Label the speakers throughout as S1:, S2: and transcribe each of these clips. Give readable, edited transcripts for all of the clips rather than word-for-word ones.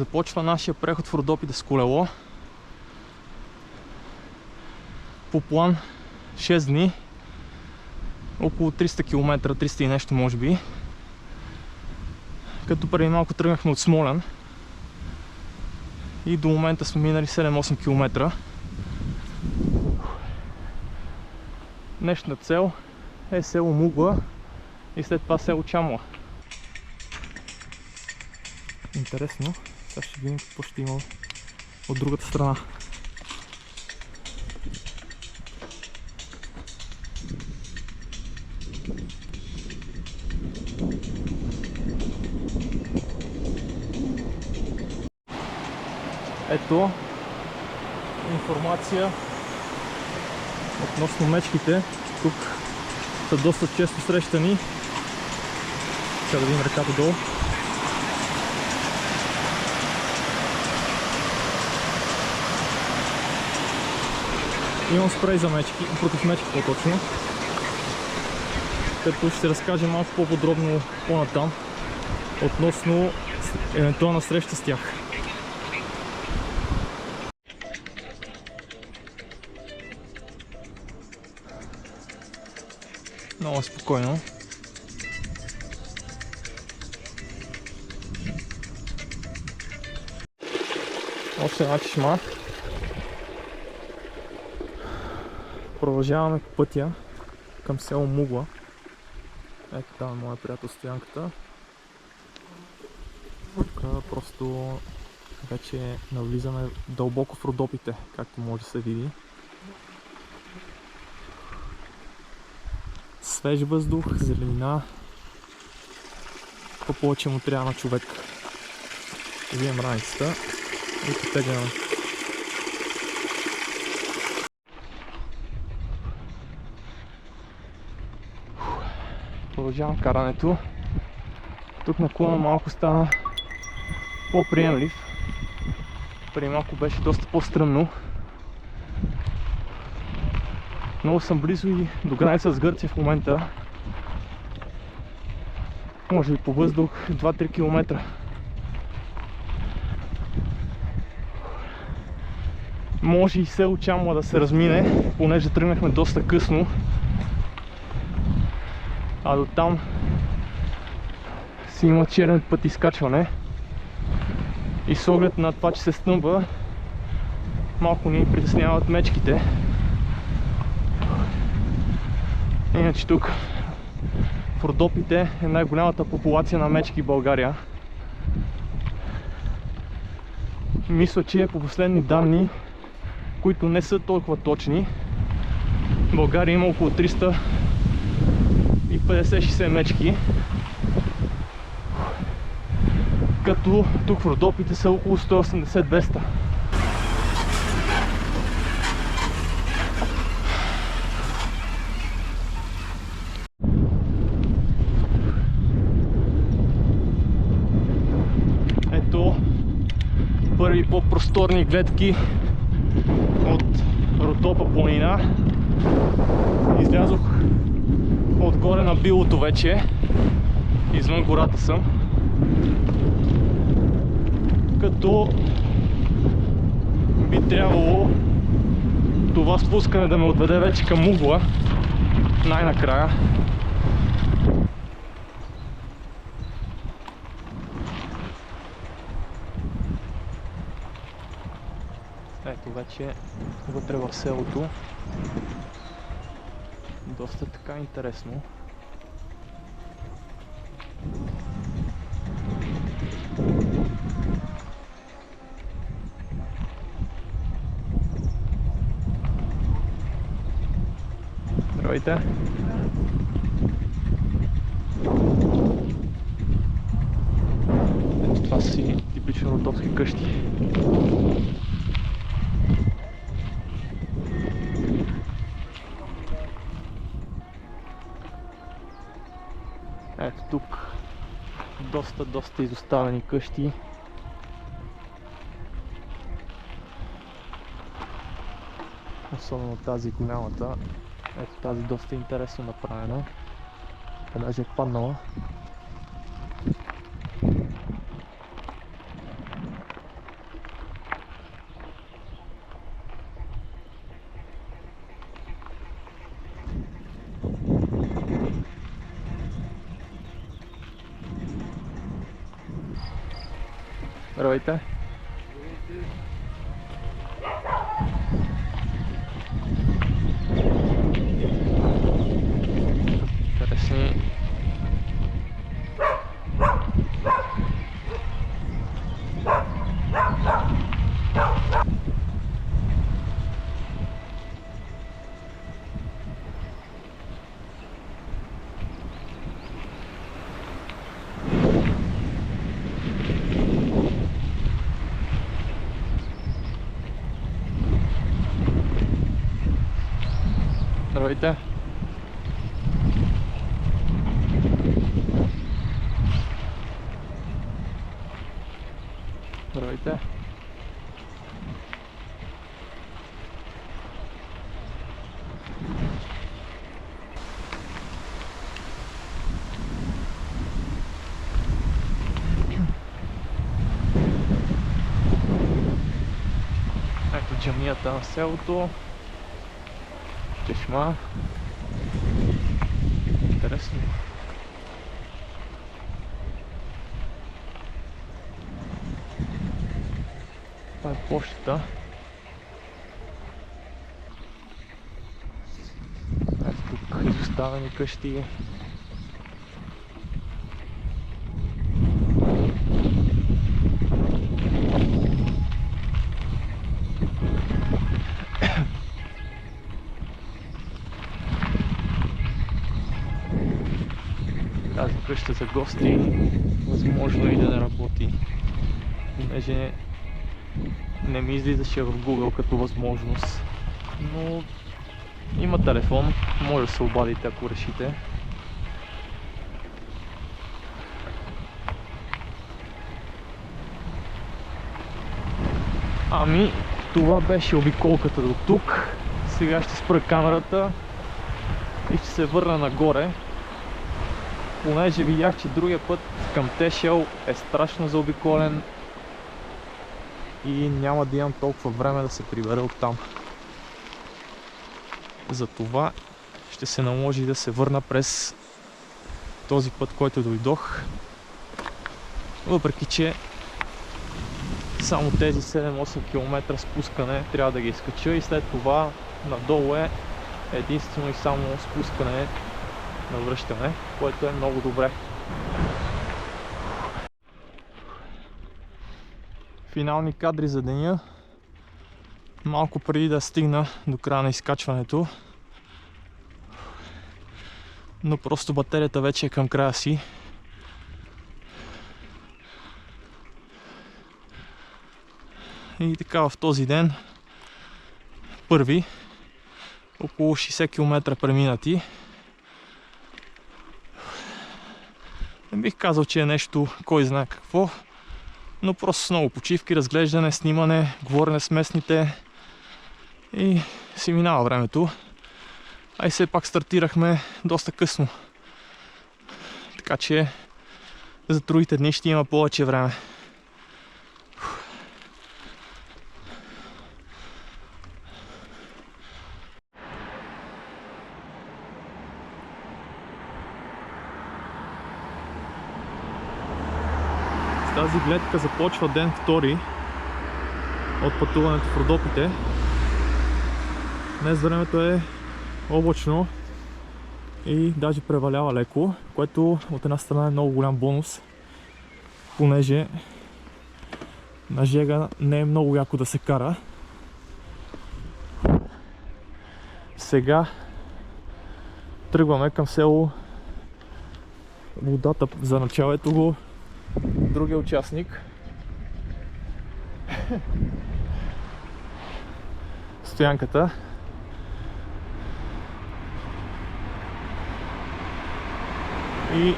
S1: Започва нашия преход в Родопите с колело. По план 6 дни, около 300 км, 300 и нещо може би. Като преди малко тръгнахме от Смолян и до момента сме минали 7-8 км. Днешна цел е село Мугла и след това село Чамла. Интересно, сега ще видим какво ще има от другата страна. Ето информация относно мечките. Тук са доста често срещани. Сега да видим реката долу. Имам спрей за мечки, против мечки по-точно. Като ще разкажа малко по-подробно по-натам относно евентуална среща с тях. Много спокойно. Още една чешма. Продължаваме по пътя към село Мугла. Ето там е моя приятел стоянката. Тук просто вече навлизаме дълбоко в Родопите, както може да се види. Свеж въздух, зеленина. Какво повече му трябва на човек. Видим раницата и потегляме. Продължавам карането. Тук наклона малко стана по-приемлив. Преди малко беше доста по-стръмно. Много съм близо и до граница с Гърция в момента. Може би по въздух 2-3 км. Може и село Чамла да се размине, понеже тръгнахме доста късно. А до там си има черен път изкачване. И с оглед на това, че се стъмва, малко ни притесняват мечките. Иначе тук в Родопите е най-голямата популация на мечки в България. Мисля, че по последни данни, които не са толкова точни, в България има около 350-60 мечки. Като тук в Родопите са около 180-200. Ето първи по-просторни гледки от Родопа планина. Излязох отгоре на билото вече. Извън гората съм. Като би трябвало това спускане да ме отведе вече към Мугла най-накрая. Ето вече вътре в селото. Доста така интересно. Здравейте! Ето това си типично родопски къщи. Ето тук доста изоставени къщи. Особено тази голямата. Ето тази доста интересно направена. Даже е паднала. Здравейте. Интересни. Здравейте. Здравейте. Ето джамията на селото. Чешма. Интересно. Това е пощата. Ето тук изоставени къщи. Тази къща за гости възможно и да не работи, понеже не ми излизаше в Google като възможност, но има телефон, може да се обадите ако решите. Ами, това беше обиколката до тук. Сега ще спра камерата и ще се върна нагоре, понеже видях, че другия път към Тешел е страшно заобиколен и няма да имам толкова време да се прибера оттам. Затова ще се наложи да се върна през този път, който дойдох. Въпреки че само тези 7-8 км спускане трябва да ги изкача и след това надолу е единствено и само спускане на връщане, което е много добре. Финални кадри за деня. Малко преди да стигна до края на изкачването. Но просто батерията вече е към края си. И така в този ден, първи, около 60 км преминати. Не бих казал, че е нещо кой знае какво, но просто с много почивки, разглеждане, снимане, говорене с местните и си минава времето. А и все пак стартирахме доста късно. Така че за другите дни ще има повече време. С тази гледка започва ден втори от пътуването в Родопите. Днес времето е облачно и даже превалява леко, което от една страна е много голям бонус, понеже на жега не е много яко да се кара. Сега тръгваме към село Водата за начало. Ето го другия участник. Стоянката. И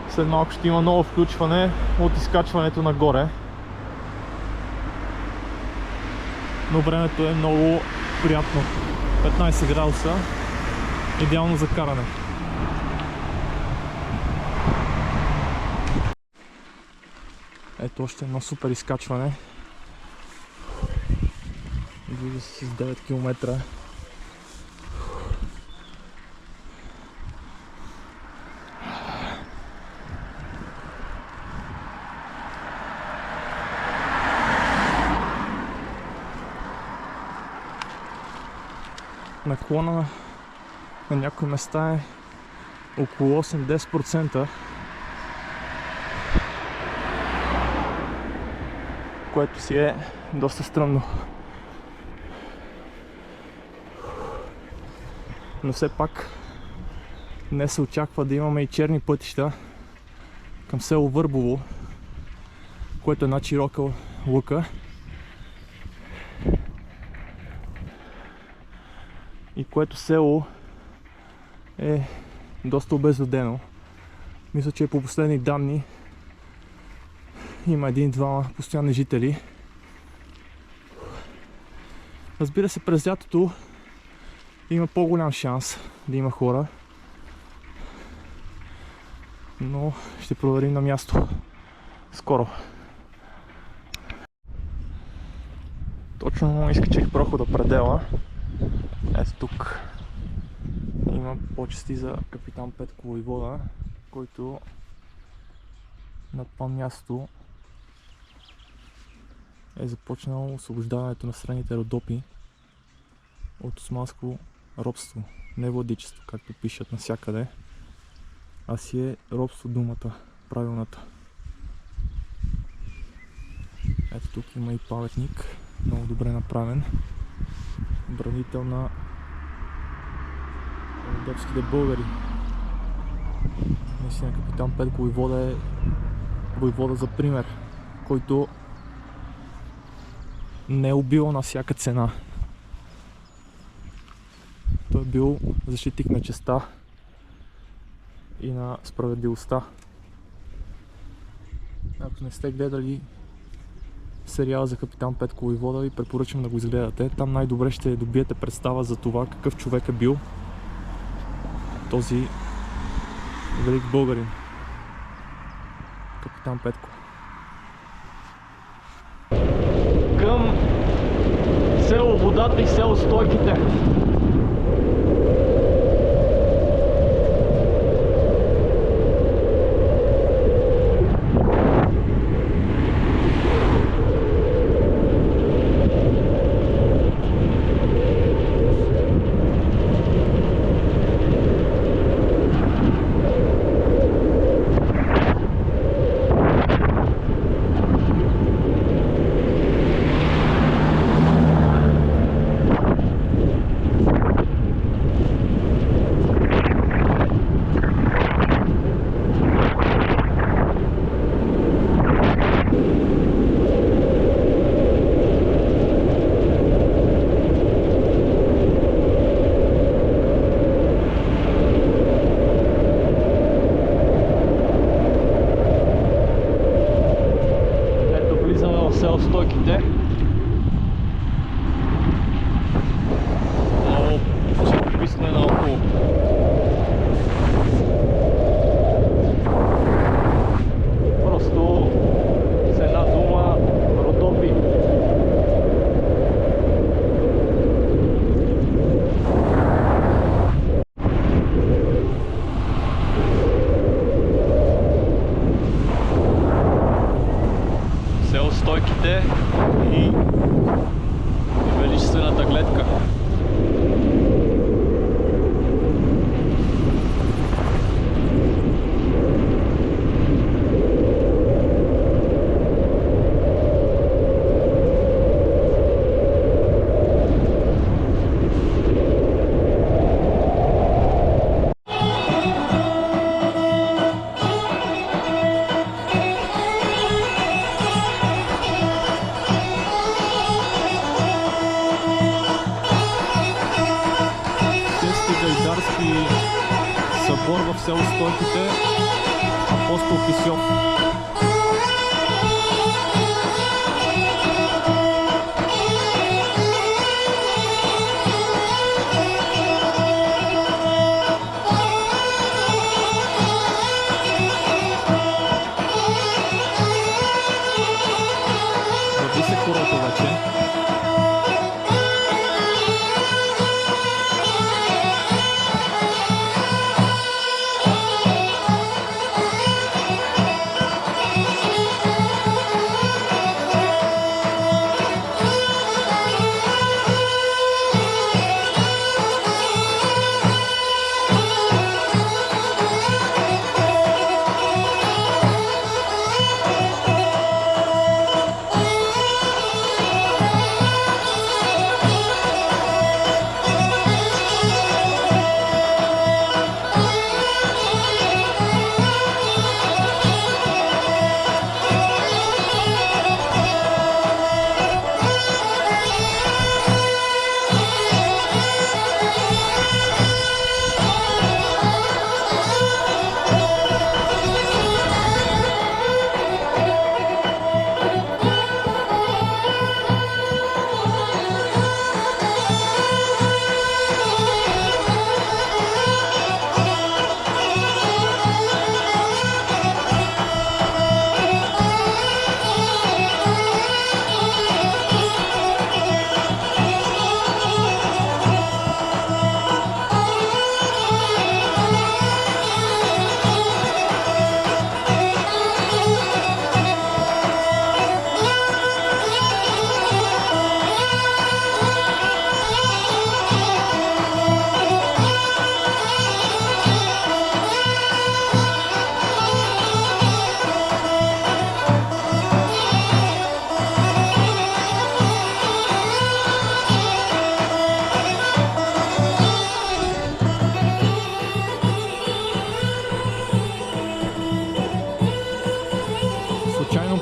S1: след малко ще има ново включване от изкачването нагоре. Но времето е много приятно. 15 градуса. Идеално за каране. Ето още едно супер изкачване. Движа се с 9 км. наклона на някои места е около 8-10%, което си е доста стръмно. Но все пак днес се очаква да имаме и черни пътища към село Върбово, което е една широка лука. И което село е доста обезлюдено. Мисля, че по последни данни има един-двама постоянни жители. Разбира се, през лятото има по-голям шанс да има хора, но ще проверим на място скоро. Точно изкачих прохода предела. Ето тук има почести за капитан Петко Войвода, който на това място е започнал освобождаването на страните Родопи от османско робство. Не владичество, както пишат навсякъде, а си е робство думата, правилната. Ето тук има и паметник, много добре направен, бранител на родопските българи. Наистина капитан Петко Войвода е войвода за пример, който не е убил на всяка цена. Той е бил защитник на честта и на справедливостта. Ако не сте гледали сериала за капитан Петко Войвода, ви препоръчвам да го изгледате. Там най-добре ще добиете представа за това какъв човек е бил този велик българин, капитан Петко. Към село Водата и село Стойките. Село Стойките. Много живописно е наоколо. Просто с една дума Родопи. Село Стойките и величествената гледка. Събор в село Стойките, Апостол Кисьов. Въди се хорото вече.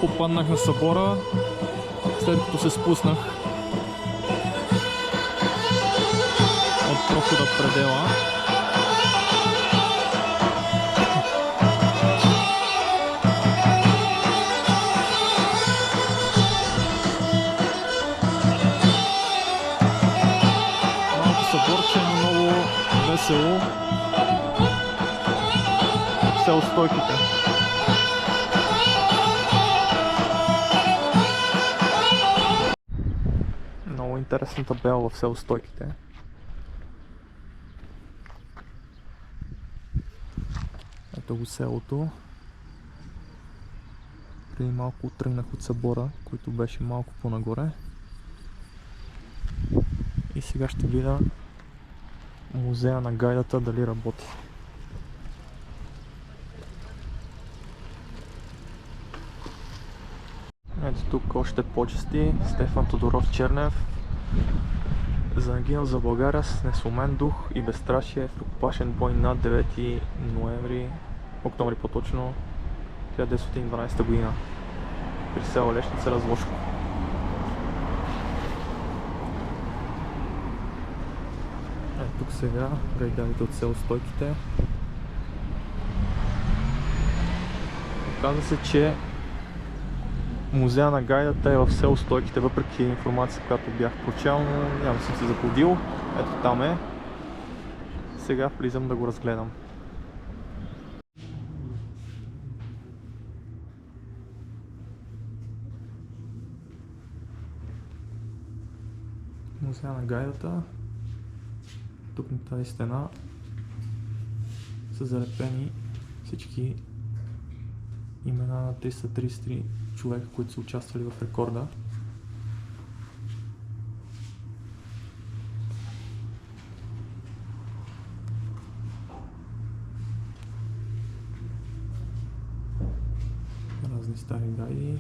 S1: попаднах на събора, след като се спуснах от прохода предела. Малко съборче, но много весело. Все от стойките. Много интересна табела в село Стойките. Ето го селото. Преди малко тръгнах от събора, който беше малко по-нагоре. И сега ще видя музея на гайдата дали работи. Ето тук още почести. Стефан Тодоров Чернев загинал за България с несломен дух и безстрашие в рукопашен бой на 9 октомври по-точно 1912 година при село Лешница, Развошко. Ето тук сега гайдарите от село Стойките. Оказва се, че музея на гайдата е в село Стойките, въпреки информация, която бях прочел, но няма съм се заблудил. Ето там е. Сега влизам да го разгледам. Музея на гайдата. Тук на тази стена са залепени всички имена на 333 човека, които са участвали в рекорда. Разни стари гайди.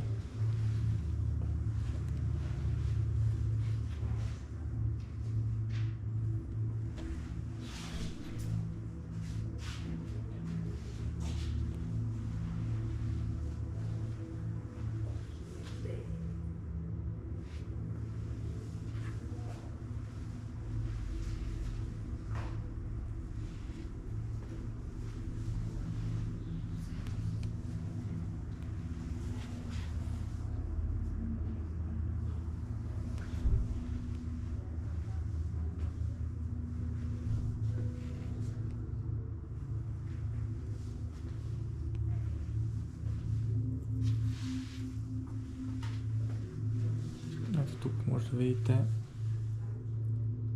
S1: Ето тук може да видите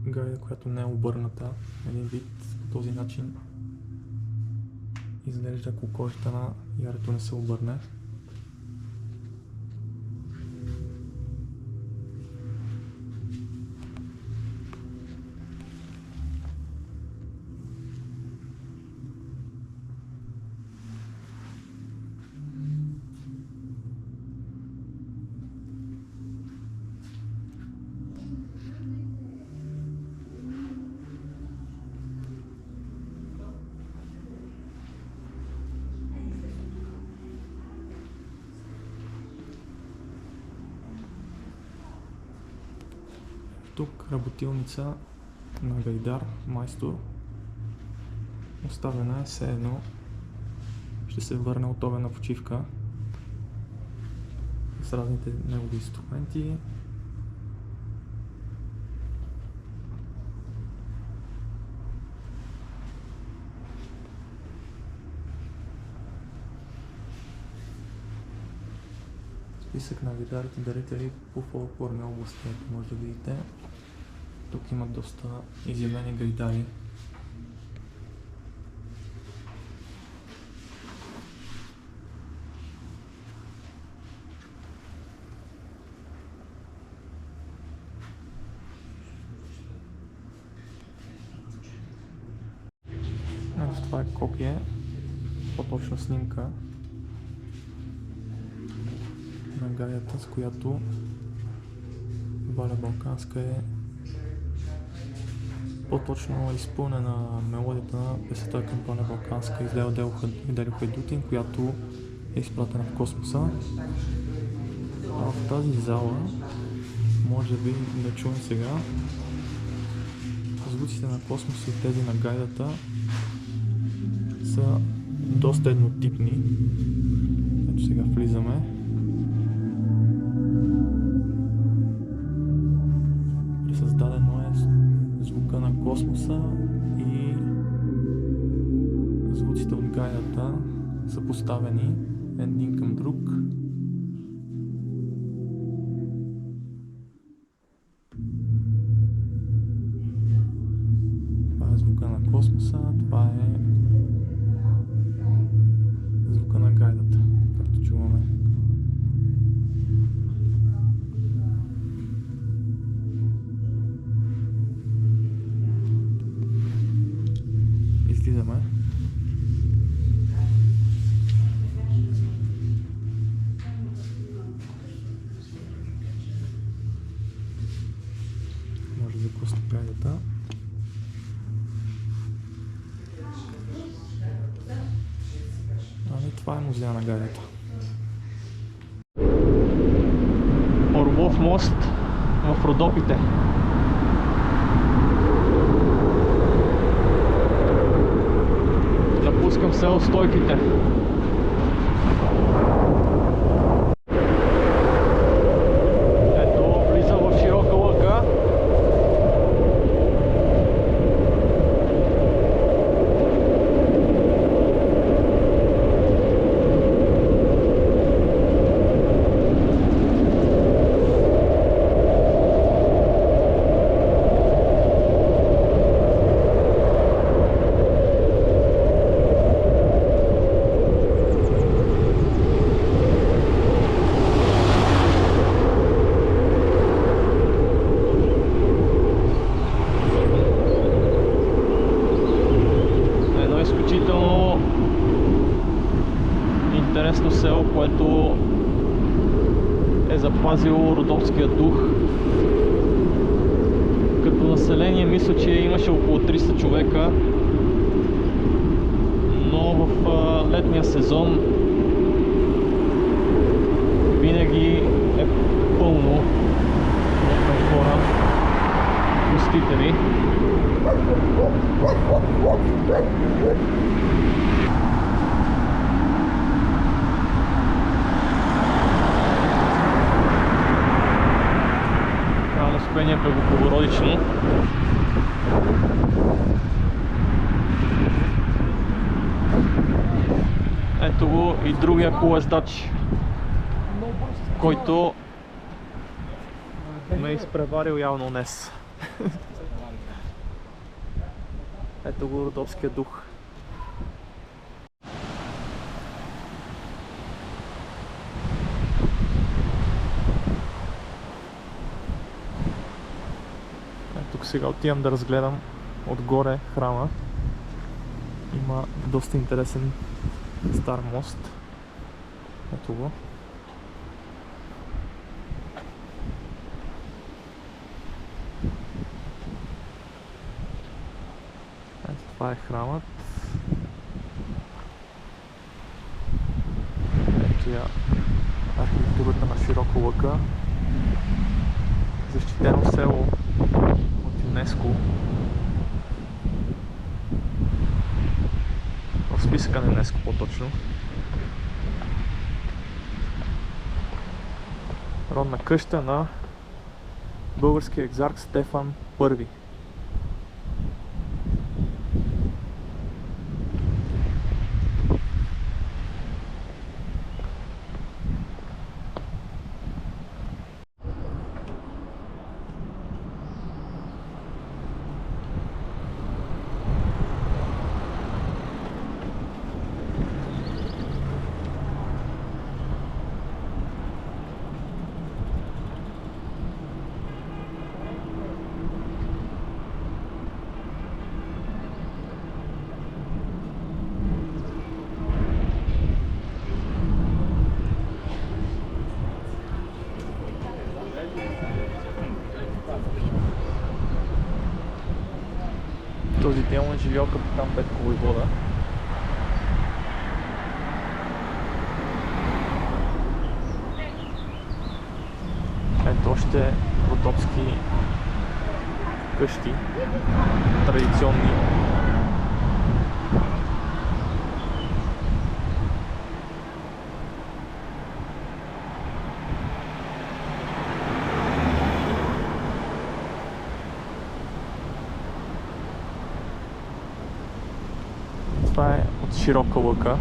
S1: гайда, която не е обърната. Един вид по този начин изглежда, ако кожата на ярето не се обърне. Тук работилница на гайдар, майстор. Оставена е все едно. Ще се върне от обедна почивка с разните негови инструменти. Списък на гайдарите дарители по фолклорни области, ето може да видите. Тук има доста изявени гайдари. Ето това е копие, по-точно снимка на гайдата, с която Валя Балканска е по-точно изпълнена мелодията на песента към Валя Балканска, излева Дело Хайдутин, която е изпратена в космоса. А в тази зала, може би да чуем сега, звуците на космоса и тези на гайдата са доста еднотипни. Ето сега влизаме. Пресъздадено е звука на космоса и звуците от гайдата са поставени един към друг. Това е звука на космоса, това е звука на гайдата, както чуваме. Излизаме. Може да пусне гайдата. Това е музея на гайдата. Орлов мост в Родопите. Напускам село Стойките. Ето, влизам в широка лъка. Интересно село, което е запазило родопския дух. Като население мисля, че имаше около 300 човека, но в летния сезон винаги е пълно от хора, посетители. Успение кръгоповоротично. Ето го и другия колездач, който ме е изпреварил явно днес. Ето го родопския дух. Тук сега отивам да разгледам отгоре храма. Има доста интересен стар мост. Ето го. Ето това е храмът. Ето я архитектурата на широка лъка. Защитено село от ЮНЕСКО. В списъка на ЮНЕСКО по-точно. Родна къща на българския екзарх Стефан I. Този демон е живял капитан Петко Войвода. още родопски къщи, традиционни. Това е от Широка лъка.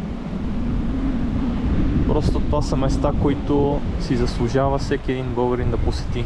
S1: Просто това са места, които си заслужава всеки един българин да посети.